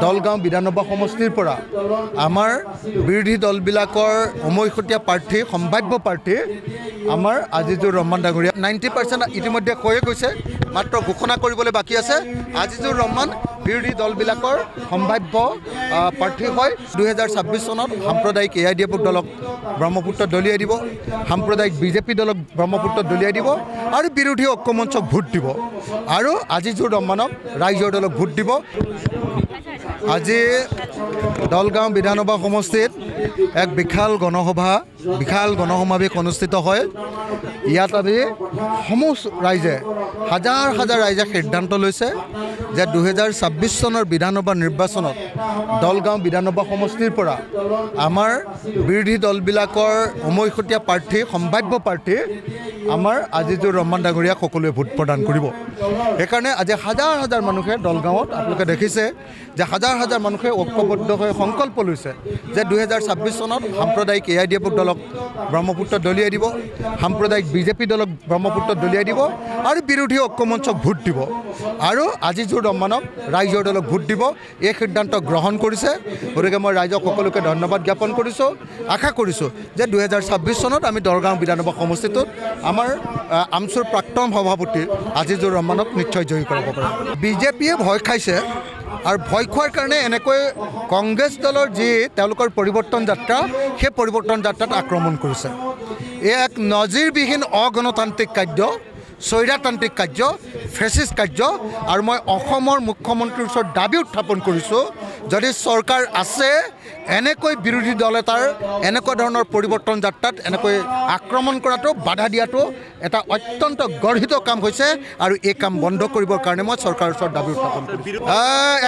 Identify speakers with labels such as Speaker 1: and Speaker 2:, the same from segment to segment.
Speaker 1: দলগাঁও বিধানসভা সমষ্টিৰ পৰা আমাৰ বিৰোধী দলবিলাকৰ উমৈহতীয়া প্ৰাৰ্থী সম্ভাৱ্য প্ৰাৰ্থী আমাৰ আজিজুৰ ৰহমান ডাঙৰীয়া 90% ইতিমধ্যে কৈয়ে গৈছে, মাত্ৰ ঘোষণা কৰিবলৈ বাকী আছে। আজিজুৰ ৰহমান বিৰোধী দলবিলাকৰ সম্ভাৱ্য প্ৰাৰ্থী হয়। 2026 চনত সাম্প্ৰদায়িক AIDF দলক ব্ৰহ্মপুত্ৰ দলিয়াই দিব, সাম্প্ৰদায়িক BJP দলক ব্ৰহ্মপুত্ৰ দলিয়াই দিব আৰু বিৰোধী ঐক্যমঞ্চক ভোট দিব আৰু আজিজুৰ ৰহমানক ৰাইজৰ দলক ভোট দিব। আজি দলগাঁও বিধানসভা সমষ্টিত এক বিশাল গণসমাৱেশ অনুষ্ঠিত হয়। ইয়াত আমি সমূহ ৰাইজে হাজাৰ হাজাৰ ৰাইজে সিদ্ধান্ত লৈছে যে 2026 চনৰ বিধানসভা নিৰ্বাচনত দলগাঁও বিধানসভা সমষ্টিৰ পৰা আমাৰ বিৰোধী দলবিলাকৰ উমৈহতীয়া প্ৰাৰ্থী সম্ভাৱ্য প্ৰাৰ্থী আমাৰ আজিজুৰ ৰহমান ডাঙৰীয়াক সকলোৱে ভোট প্ৰদান কৰিব। সেইকাৰণে আজি হাজাৰ হাজাৰ মানুহে দলগাঁৱত আপোনালোকে দেখিছে যে হাজাৰ হাজাৰ মানুহে ঐক্যবদ্ধ হৈ সংকল্প লৈছে যে 2026 চনত সাম্প্ৰদায়িক AIDF দলক ব্ৰহ্মপুত্ৰ দলিয়াই দিব, সাম্প্ৰদায়িক BJP দলক ব্ৰহ্মপুত্ৰ দলিয়াই দিব আৰু বিৰোধী ঐক্যমঞ্চক ভোট দিব আৰু আজিজুৰ ৰহমানক ৰাইজৰ দলক ভোট দিব। এই সিদ্ধান্ত গ্ৰহণ কৰিছে। গতিকে মই ৰাইজক সকলোকে ধন্যবাদ জ্ঞাপন কৰিছোঁ। আশা কৰিছোঁ যে 2026 চনত আমি দলগাঁও বিধানসভা সমষ্টিটোত আমাৰ আমচুৰ প্ৰাক্তন সভাপতি আজিজুৰ ৰহমানক নিশ্চয় জয়ী কৰাব পাৰিম। BJPয়ে ভয় খাইছে আৰু ভয় খোৱাৰ কাৰণে এনেকৈ কংগ্ৰেছ দলৰ যি তেওঁলোকৰ পৰিৱৰ্তন যাত্ৰা, সেই পৰিৱৰ্তন যাত্ৰাত আক্ৰমণ কৰিছে। এই এক নজিৰবিহীন অগণতান্ত্ৰিক কাৰ্য, স্বৈৰতান্ত্ৰিক কাৰ্য, ফেচিষ্ট কাৰ্য। আৰু মই অসমৰ মুখ্যমন্ত্ৰীৰ ওচৰত দাবী উত্থাপন কৰিছোঁ, যদি চৰকাৰ আছে এনেকৈ বিৰোধী দল এটাৰ এনেকুৱা ধৰণৰ পৰিৱৰ্তন যাত্ৰাত এনেকৈ আক্ৰমণ কৰাটো, বাধা দিয়াটো এটা অত্যন্ত গৰ্হিত কাম হৈছে আৰু এই কাম বন্ধ কৰিবৰ কাৰণে মই চৰকাৰৰ ওচৰত দাবী উত্থাপন কৰিছোঁ।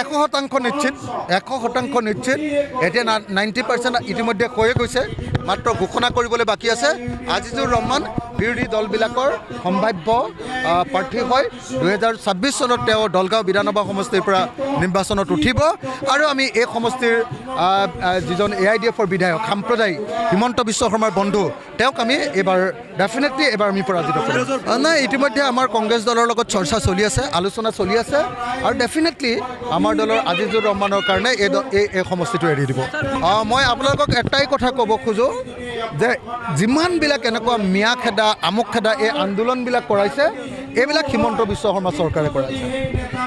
Speaker 1: 100% নিশ্চিত, 100% নিশ্চিত। এতিয়া 90% ইতিমধ্যে কৈয়ে গৈছে, মাত্ৰ ঘোষণা কৰিবলৈ বাকী আছে। আজিজুৰ ৰহমান বিৰোধী দলবিলাকৰ সম্ভাৱ্য প্ৰাৰ্থী হয়। 2026 চনত তেওঁ দলগাঁও বিধানসভা সমষ্টিৰ পৰা নিৰ্বাচনত উঠিব আৰু আমি এই সমষ্টিৰ যিজন AIDFৰ বিধায়ক সাম্প্ৰদায়িক হিমন্ত বিশ্ব শৰ্মাৰ বন্ধু, তেওঁক আমি এইবাৰ ডেফিনেটলি এইবাৰ আমি পৰাজিত কৰিম। নাই, ইতিমধ্যে আমাৰ কংগ্ৰেছ দলৰ লগত চৰ্চা চলি আছে, আলোচনা চলি আছে আৰু ডেফিনেটলি আমাৰ দলৰ আজিজুৰ ৰহমানৰ কাৰণে এই সমষ্টিটো এৰি দিব। মই আপোনালোকক এটাই কথা ক'ব খোজোঁ যে যিমানবিলাক এনেকুৱা মিয়া খেদা, আমুক খেদা এই আন্দোলনবিলাক কৰাইছে, এইবিলাক হিমন্ত বিশ্ব শৰ্মা চৰকাৰে কৰাইছে।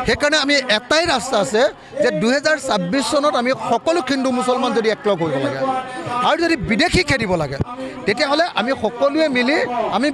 Speaker 1: সেইকাৰণে আমি এটাই ৰাস্তা আছে যে 2026 চনত আমি সকলো হিন্দু মুছলমান যদি একলগ কৰিব লাগে আৰু যদি বিদেশী খেদিব লাগে, তেতিয়াহ'লে আমি সকলোৱে মিলি আমি